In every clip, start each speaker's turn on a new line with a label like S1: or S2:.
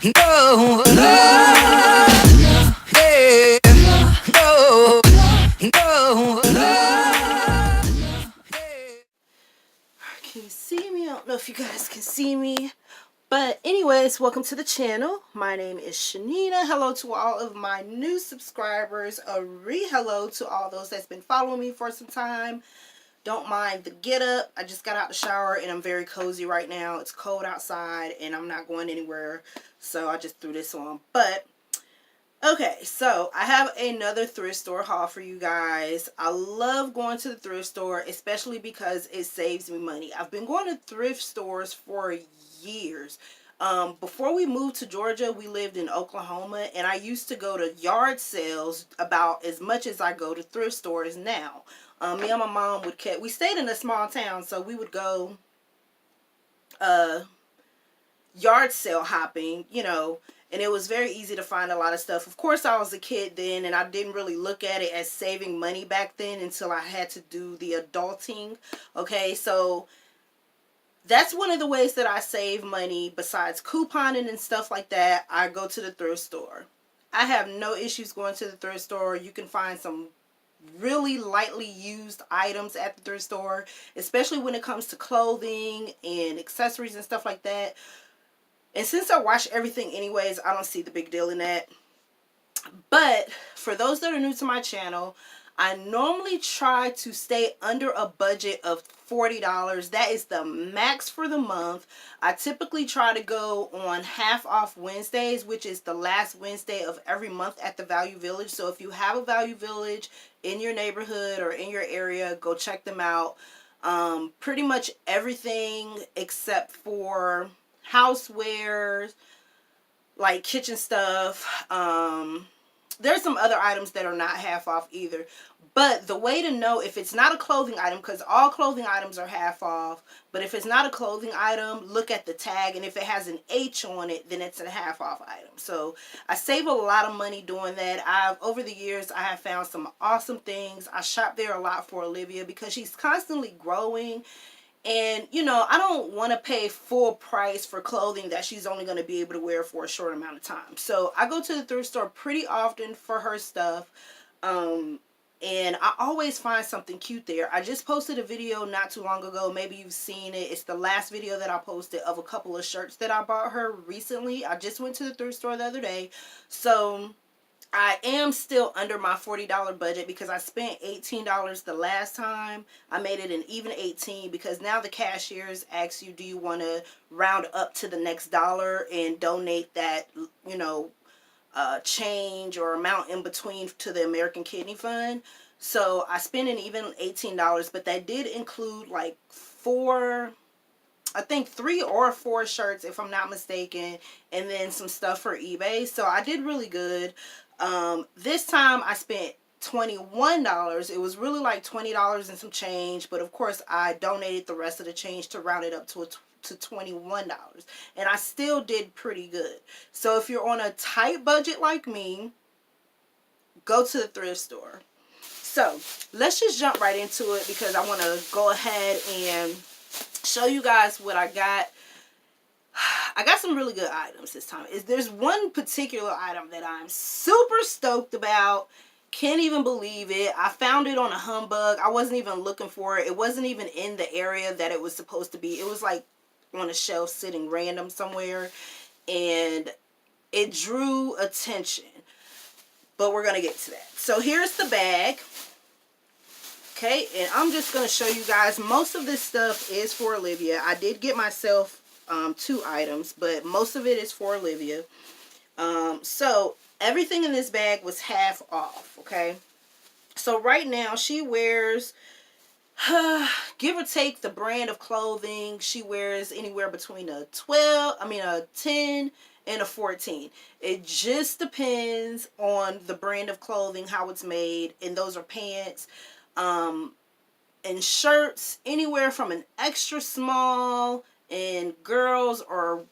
S1: No, yeah, no, no,
S2: Can you see me? I don't know if you guys can see me. But anyways, welcome to the channel. My name is Chanina. Hello to all of my new subscribers. A re-hello to all those that's been following me for some time. Don't mind the get up. I just got out the shower and I'm very cozy right now. It's cold outside and I'm not going anywhere. So I just threw this on. But okay, so I have another thrift store haul for you guys. I love going to the thrift store, especially because it saves me money. I've been going to thrift stores for years. Before we moved to Georgia, we lived in Oklahoma, and I used to go to yard sales about as much as I go to thrift stores now. Me and my mom would we stayed in a small town, so we would go yard sale hopping, you know, and it was very easy to find a lot of stuff. Of course, I was a kid then, and I didn't really look at it as saving money back then until I had to do the adulting. Okay, so that's one of the ways that I save money besides couponing and stuff like that. I go to the thrift store. I have no issues going to the thrift store. You can find some really lightly used items at the thrift store, especially when it comes to clothing and accessories and stuff like that. And since I wash everything anyways, I don't see the big deal in that. But for those that are new to my channel, I normally try to stay under a budget of $40. That is the max for the month. I typically try to go on half off Wednesdays, which is the last Wednesday of every month at the Value Village. So if you have a Value Village in your neighborhood or in your area, go check them out. Pretty much everything except for housewares, like kitchen stuff. There's some other items that are not half off either. But the way to know if it's not a clothing item, because all clothing items are half off, but if it's not a clothing item, look at the tag, and if it has an H on it, then it's a half off item. So I save a lot of money doing that. Over the years, I have found some awesome things. I shop there a lot for Olivia because she's constantly growing. And, you know, I don't want to pay full price for clothing that she's only going to be able to wear for a short amount of time. So I go to the thrift store pretty often for her stuff. And I always find something cute there. I just posted a video not too long ago. Maybe you've seen it. It's the last video that I posted of a couple of shirts that I bought her recently. I just went to the thrift store the other day. So I am still under my $40 budget because I spent $18 the last time. I made it an even 18 because now the cashiers ask you, do you want to round up to the next dollar and donate that, you know, change or amount in between to the American Kidney Fund. So I spent an even $18, but that did include like I think 3 or 4 shirts if I'm not mistaken, and then some stuff for eBay. So I did really good. This time I spent $21. It was really like $20 and some change, but of course I donated the rest of the change to round it up to $21, and I still did pretty good. So if you're on a tight budget like me, go to the thrift store. So let's just jump right into it because I want to go ahead and show you guys what I got. I got some really good items this time. There's one particular item that I'm super stoked about. Can't even believe it. I found it on a humbug. I wasn't even looking for it. It wasn't even in the area that it was supposed to be. It was like on a shelf sitting random somewhere, and it drew attention. But we're going to get to that. So here's the bag. Okay, and I'm just going to show you guys. Most of this stuff is for Olivia. I did get myself 2 items, but most of it is for Olivia. So everything in this bag was half off, okay? So right now she wears, give or take the brand of clothing, she wears anywhere between a 10 and a 14. It just depends on the brand of clothing, how it's made, and those are pants. And shirts, anywhere from an extra small, and girls or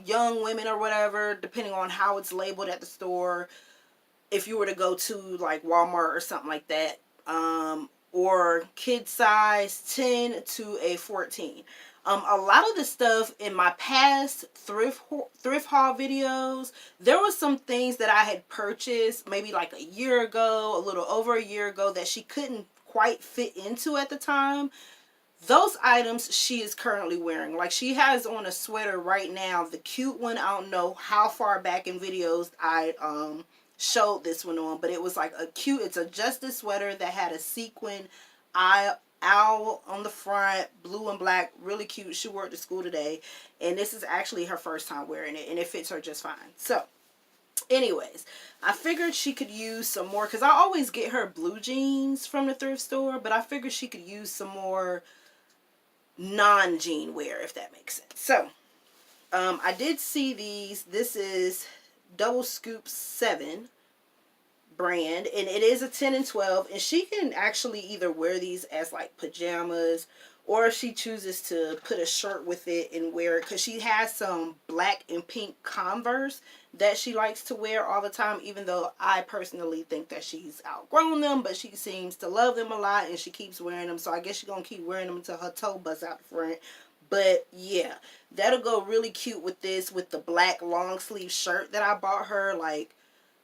S2: young women or whatever, depending on how it's labeled at the store. If you were to go to like Walmart or something like that, or kid size 10 to a 14. A lot of the stuff in my past thrift haul videos, there was some things that I had purchased maybe like a year ago, a little over a year ago, that she couldn't quite fit into at the time. Those items she is currently wearing. Like, she has on a sweater right now, the cute one. I don't know how far back in videos I showed this one on, but it was like a cute, it's a justice sweater that had a sequin owl on the front, blue and black, really cute. She wore it to school today, and this is actually her first time wearing it, and it fits her just fine. So anyways, I figured she could use some more, because I always get her blue jeans from the thrift store, but I figured she could use some more non-jean wear, if that makes sense. So I did see these. This is Double Scoop 7 brand, and it is a 10 and 12, and she can actually either wear these as like pajamas, or if she chooses to put a shirt with it and wear it, because she has some black and pink Converse that she likes to wear all the time, even though I personally think that she's outgrown them, but she seems to love them a lot and she keeps wearing them, so I guess she's gonna keep wearing them until her toe busts out the front. But yeah, that'll go really cute with this, with the black long sleeve shirt that I bought her, like,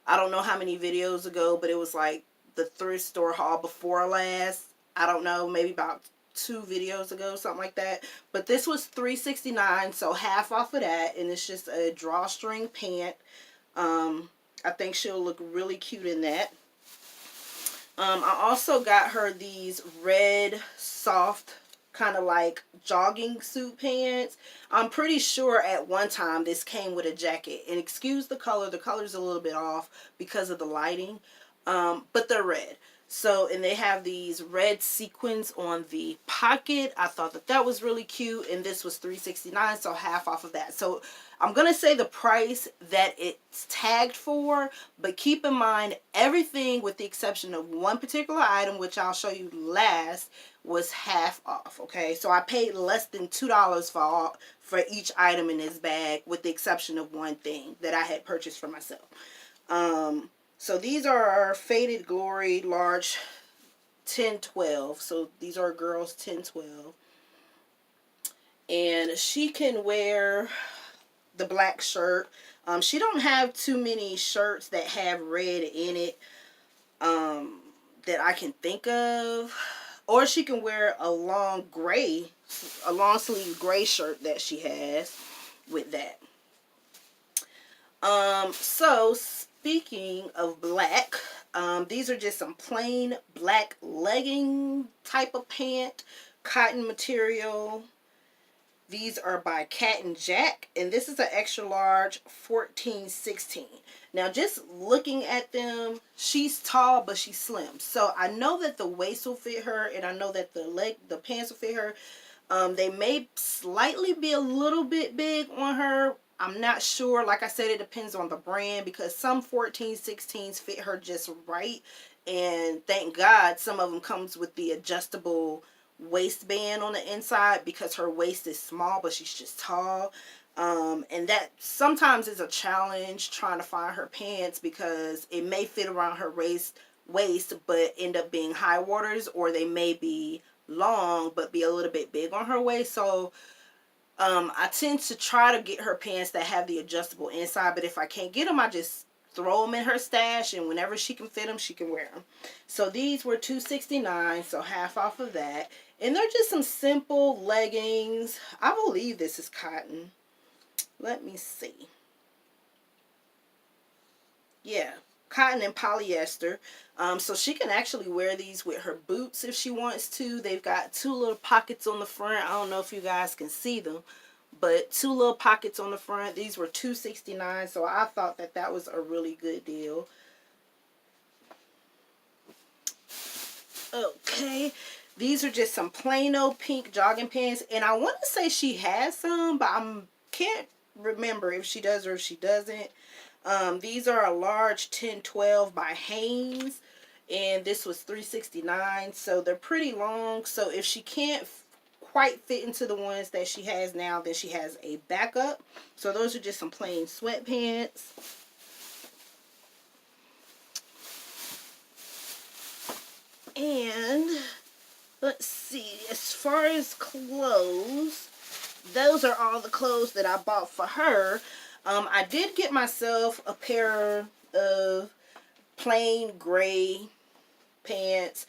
S2: I don't know how many videos ago, but it was like the thrift store haul before last. I don't know, maybe about 2 videos ago, something like that. But this was $3.69, so half off of that, and it's just a drawstring pant. I think she'll look really cute in that. I also got her these red, soft, kind of like jogging suit pants. I'm pretty sure at one time this came with a jacket, and excuse the color's a little bit off because of the lighting, but they're red. So, and they have these red sequins on the pocket. I thought that that was really cute, and this was $3.69, so half off of that. So I'm gonna say the price that it's tagged for, but keep in mind everything with the exception of one particular item, which I'll show you last, was half off. Okay, so I paid less than $2 for each item in this bag, with the exception of one thing that I had purchased for myself. So these are our Faded Glory large 10-12. So these are girls 10-12, and she can wear the black shirt. She don't have too many shirts that have red in it that I can think of. Or she can wear a long sleeve gray shirt that she has with that. So speaking of black, these are just some plain black legging type of pant, cotton material. These are by Cat and Jack, and this is an extra large 14-16. Now, just looking at them, she's tall, but she's slim. So I know that the waist will fit her, and I know that the pants will fit her. They may slightly be a little bit big on her. I'm not sure. Like I said, it depends on the brand, because some 14-16s fit her just right. And thank God some of them comes with the adjustable waistband on the inside, because her waist is small, but she's just tall. And that sometimes is a challenge trying to find her pants, because it may fit around her waist but end up being high waters, or they may be long but be a little bit big on her waist. So I tend to try to get her pants that have the adjustable inside, but if I can't get them, I just throw them in her stash, and whenever she can fit them, she can wear them. So these were $2.69, so half off of that. And they're just some simple leggings. I believe this is cotton. Let me see. Yeah, cotton and polyester. So she can actually wear these with her boots if she wants to. They've got 2 little pockets on the front. I don't know if you guys can see them, but 2 little pockets on the front. These were $2.69, so I thought that that was a really good deal. Okay, these are just some plain old pink jogging pants, and I want to say she has some, but I can't remember if she does or if she doesn't. These are a large 10-12 by Hanes, and this was $3.69, so they're pretty long. So if she can't quite fit into the ones that she has now, then she has a backup. So those are just some plain sweatpants. And let's see, as far as clothes, those are all the clothes that I bought for her. I did get myself a pair of plain gray pants.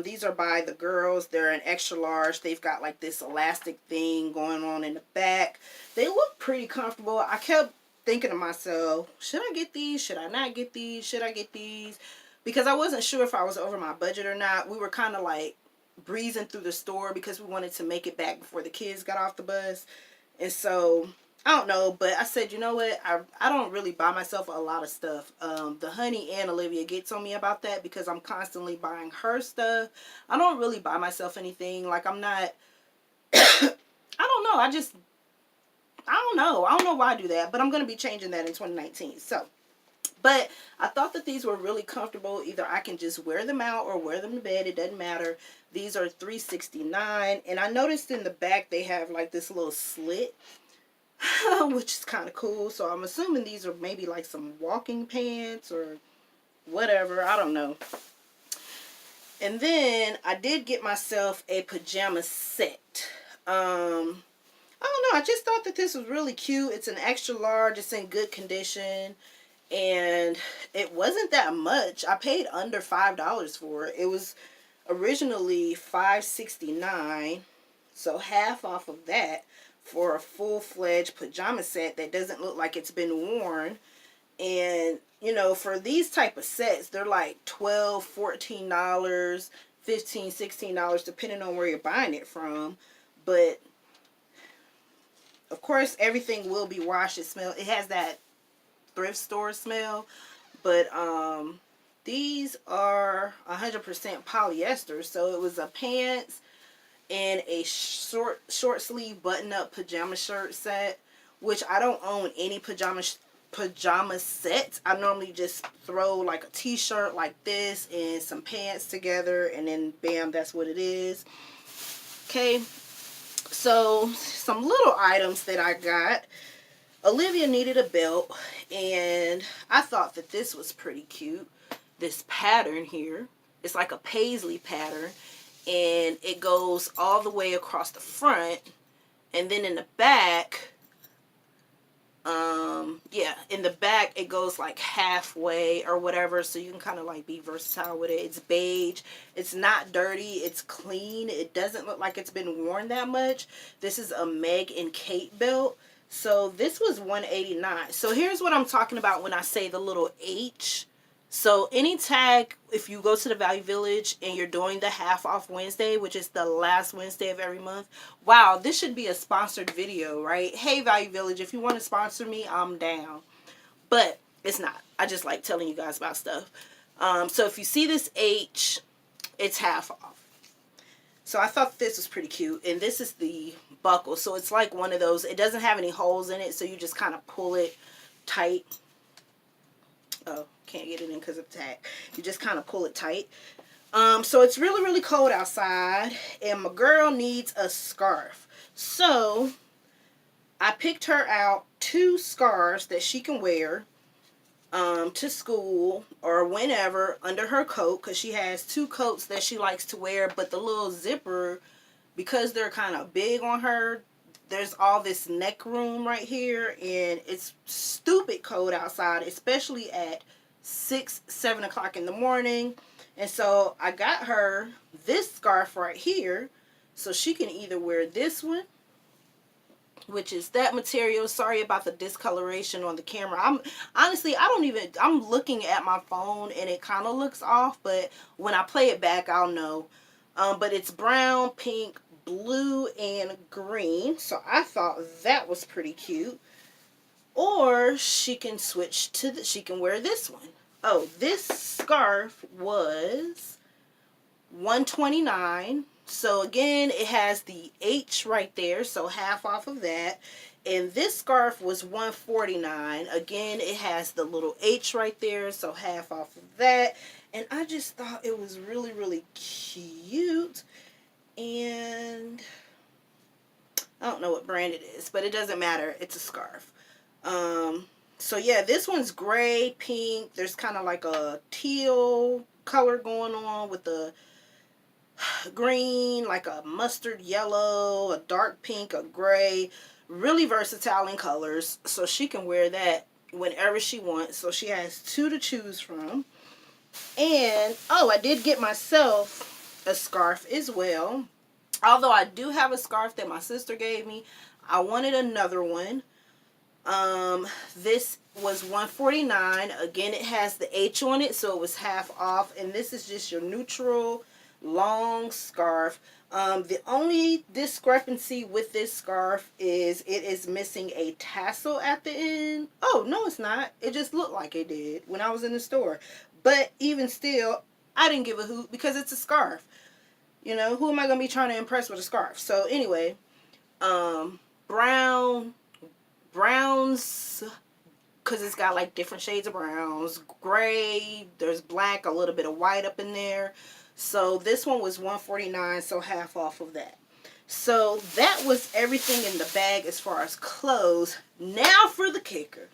S2: These are by the girls. They're an extra large. They've got like this elastic thing going on in the back. They look pretty comfortable. I kept thinking to myself, should I get these? Should I not get these? Should I get these? Because I wasn't sure if I was over my budget or not. We were kind of like breezing through the store because we wanted to make it back before the kids got off the bus. And so, I don't know, but I said, you know what? I don't really buy myself a lot of stuff. The honey and Olivia gets on me about that because I'm constantly buying her stuff. I don't really buy myself anything. Like, I'm not, I don't know. I don't know. I don't know why I do that, but I'm going to be changing that in 2019. So, but I thought that these were really comfortable. Either I can just wear them out or wear them to bed. It doesn't matter. These are $3.69. And I noticed in the back they have like this little slit, which is kind of cool. So I'm assuming these are maybe like some walking pants or whatever. I don't know. And then I did get myself a pajama set. I don't know. I just thought that this was really cute. It's an extra large. It's in good condition. And it wasn't that much. I paid under $5 for it. It was originally $5.69. So half off of that for a full-fledged pajama set that doesn't look like it's been worn. And, you know, for these type of sets, they're like $12, $14, $15, $16, depending on where you're buying it from. But, of course, everything will be washed. It has that thrift store smell, but these are 100% polyester. So it was a pants and a short sleeve button up pajama shirt set, which I don't own any pajama sets. I normally just throw like a t-shirt like this and some pants together, and then bam, that's what it is. Okay, so some little items that I got. Olivia needed a belt, and I thought that this was pretty cute. This pattern here, it's like a paisley pattern, and it goes all the way across the front, and then in the back, in the back it goes like halfway or whatever, so you can kind of like be versatile with it. It's beige. It's not dirty. It's clean. It doesn't look like it's been worn that much. This is a Meg and Kate belt. So this was $189. So here's what I'm talking about when I say the little H. So any tag, if you go to the Value Village and you're doing the half off Wednesday, which is the last Wednesday of every month. Wow, this should be a sponsored video, right? Hey, Value Village, if you want to sponsor me, I'm down. But it's not. I just like telling you guys about stuff. So if you see this H, it's half off. So I thought this was pretty cute. And this is the buckle. So it's like one of those. It doesn't have any holes in it, so you just kind of pull it tight. Oh, can't get it in because of the tag. You just kind of pull it tight. So it's really, really cold outside, and my girl needs a scarf. So I picked her out 2 scarves that she can wear to school or whenever under her coat, because she has 2 coats that she likes to wear, but the little zipper, because they're kind of big on her, there's all this neck room right here, and it's stupid cold outside, especially at 6, 7 o'clock in the morning. And so I got her this scarf right here, so she can either wear this one, which is that material. Sorry about the discoloration on the camera. I'm looking at my phone and it kind of looks off, but when I play it back, I'll know. But it's brown, pink, blue, and green. So I thought that was pretty cute. Or she can switch to she can wear this one. Oh, this scarf was $129. So again, it has the H right there, so half off of that. And this scarf was $149. Again, it has the little H right there, so half off of that. And I just thought it was really, really cute. And I don't know what brand it is, but it doesn't matter. It's a scarf. So yeah, this one's gray, pink. There's kind of like a teal color going on with the green, like a mustard yellow, a dark pink, a gray. Really versatile in colors. So she can wear that whenever she wants. So she has 2 to choose from. And, oh, I did get myself a scarf as well. Although I do have a scarf that my sister gave me, I wanted another one. This was $149. Again, it has the H on it, so it was half off. And this is just your neutral long scarf. The only discrepancy with this scarf is it is missing a tassel at the end. Oh, no, it's not. It just looked like it did when I was in the store. But even still, I didn't give a hoot because it's a scarf. You know, who am I going to be trying to impress with a scarf? So anyway, browns, because it's got like different shades of browns, gray, there's black, a little bit of white up in there. So this one was $149, so half off of that. So that was everything in the bag as far as clothes. Now for the kicker.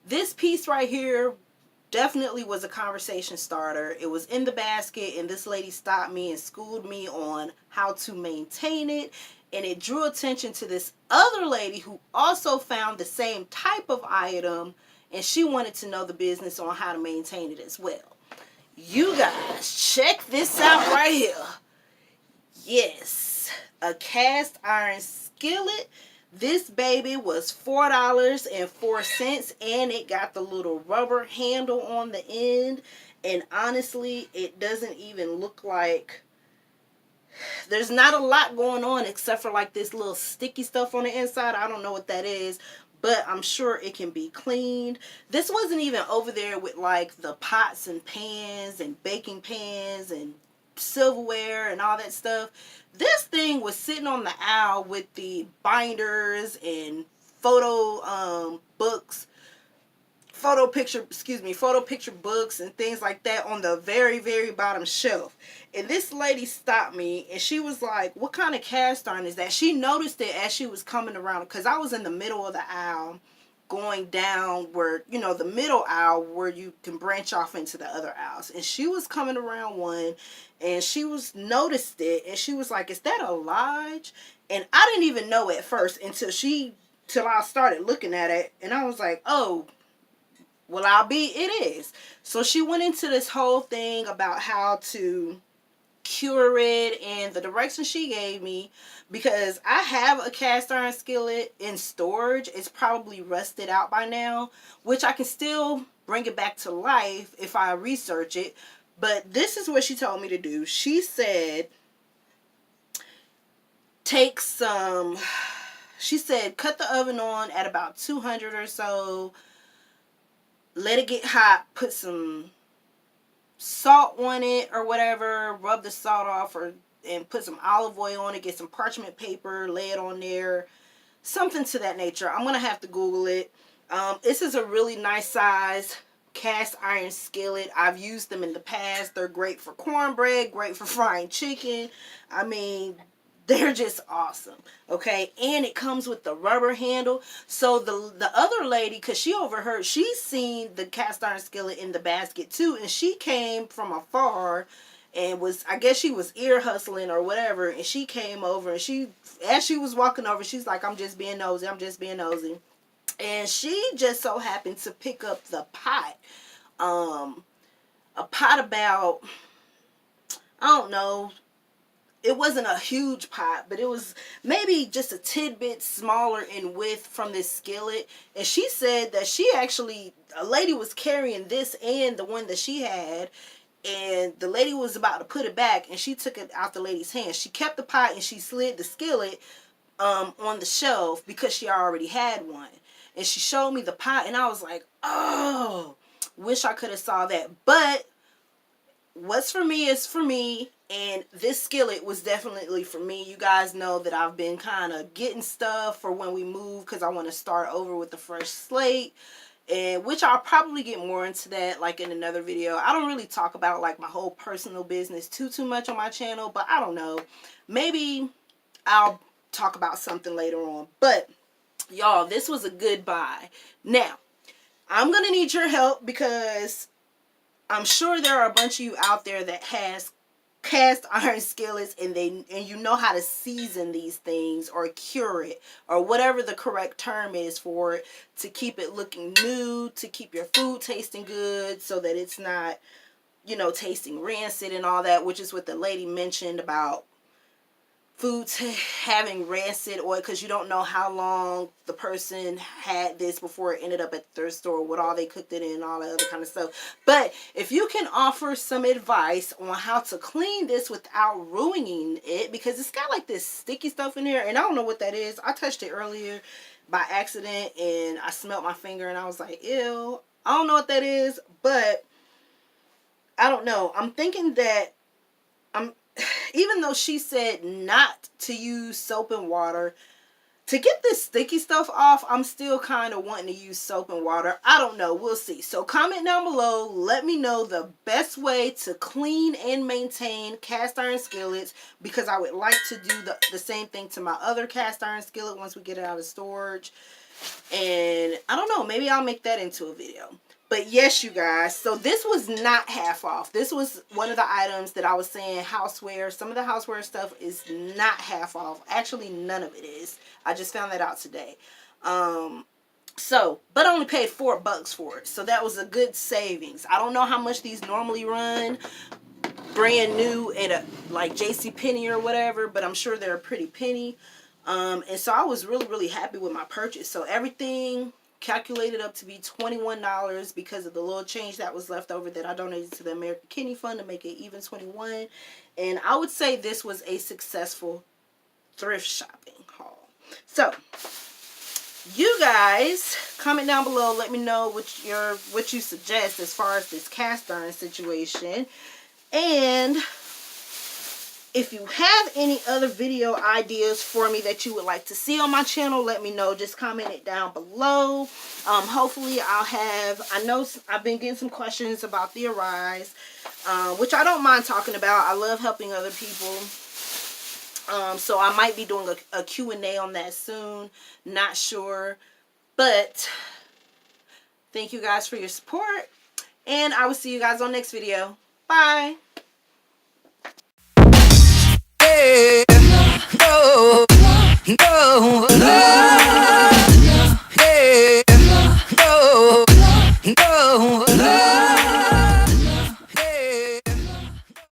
S2: This piece right here definitely was a conversation starter. It was in the basket, and this lady stopped me and schooled me on how to maintain it. And it drew attention to this other lady who also found the same type of item, and she wanted to know the business on how to maintain it as well. You guys, check this out right here. Yes, a cast iron skillet. This baby was $4.04, and it got the little rubber handle on the end. And honestly, it doesn't even look like there's not a lot going on except for like this little sticky stuff on the inside. I don't know what that is, but I'm sure it can be cleaned. This wasn't even over there with like the pots and pans and baking pans and silverware and all that stuff. This thing was sitting on the aisle with the binders and photo picture books and things like that on the very, very bottom shelf. And this lady stopped me and she was like, what kind of cast iron is that? She noticed it as she was coming around, because I was in the middle of the aisle going down where, you know, the middle aisle where you can branch off into the other aisles. And she was coming around one and she was noticed it and she was like, is that a Lodge? And I didn't even know at first till I started looking at it, and I was like, oh, well, it is. So she went into this whole thing about how to cure it and the direction she gave me, because I have a cast iron skillet in storage. It's probably rusted out by now, which I can still bring it back to life if I research it. But this is what she told me to do. She said, cut the oven on at about 200 or so. Let it get hot. Put some salt on it or whatever. Rub the salt off and put some olive oil on it. Get some parchment paper. Lay it on there. Something to that nature. I'm going to have to Google it. This is a really nice size cast iron skillet. I've used them in the past. They're great for cornbread. Great for frying chicken. I mean, they're just awesome. Okay, and it comes with the rubber handle. So the other lady, because she overheard, she's seen the cast iron skillet in the basket too, and she came from afar and I guess she was ear hustling or whatever, and she came over, and as she was walking over, she's like, I'm just being nosy. And she just so happened to pick up the pot. A pot about, I don't know, it wasn't a huge pot, but it was maybe just a tidbit smaller in width from this skillet. And she said that a lady was carrying this and the one that she had, and the lady was about to put it back, and she took it out the lady's hand. She kept the pot and she slid the skillet on the shelf because she already had one. And she showed me the pot, and I was like, oh, wish I could have saw that. But what's for me is for me, and this skillet was definitely for me. You guys know that I've been kind of getting stuff for when we move, because I want to start over with a fresh slate, and which I'll probably get more into that like in another video. I don't really talk about like my whole personal business too much on my channel, but I don't know, maybe I'll talk about something later on. But y'all, this was a good buy. Now I'm gonna need your help, because I'm sure there are a bunch of you out there that has cast iron skillets, and you know how to season these things or cure it or whatever the correct term is for it, to keep it looking new, to keep your food tasting good, so that it's not, you know, tasting rancid and all that, which is what the lady mentioned about foods having rancid oil, because you don't know how long the person had this before it ended up at the thrift store, what all they cooked it in, all that other kind of stuff. But if you can offer some advice on how to clean this without ruining it, because it's got like this sticky stuff in here, and I don't know what that is. I touched it earlier by accident and I smelled my finger and I was like, ew. I don't know what that is, but I don't know. I'm thinking that even though she said not to use soap and water, to get this sticky stuff off, I'm still kind of wanting to use soap and water. I don't know. We'll see. So comment down below. Let me know the best way to clean and maintain cast iron skillets, because I would like to do the same thing to my other cast iron skillet once we get it out of storage. And I don't know. Maybe I'll make that into a video. But yes, you guys, so this was not half off. This was one of the items that I was saying, houseware. Some of the houseware stuff is not half off. Actually, none of it is. I just found that out today. But I only paid $4 for it. So that was a good savings. I don't know how much these normally run brand new at a, like JCPenney or whatever, but I'm sure they're a pretty penny. And so I was really, really happy with my purchase. So everything calculated up to be $21 because of the little change that was left over that I donated to the American Kidney Fund to make it even 21. And I would say this was a successful thrift shopping haul. So you guys comment down below, let me know what you suggest as far as this cast iron situation. And if you have any other video ideas for me that you would like to see on my channel, let me know. Just comment it down below. Hopefully I know I've been getting some questions about the Arise, which I don't mind talking about. I love helping other people. So I might be doing a Q&A on that soon. Not sure. But thank you guys for your support. And I will see you guys on next video. Bye.
S1: No, no, no.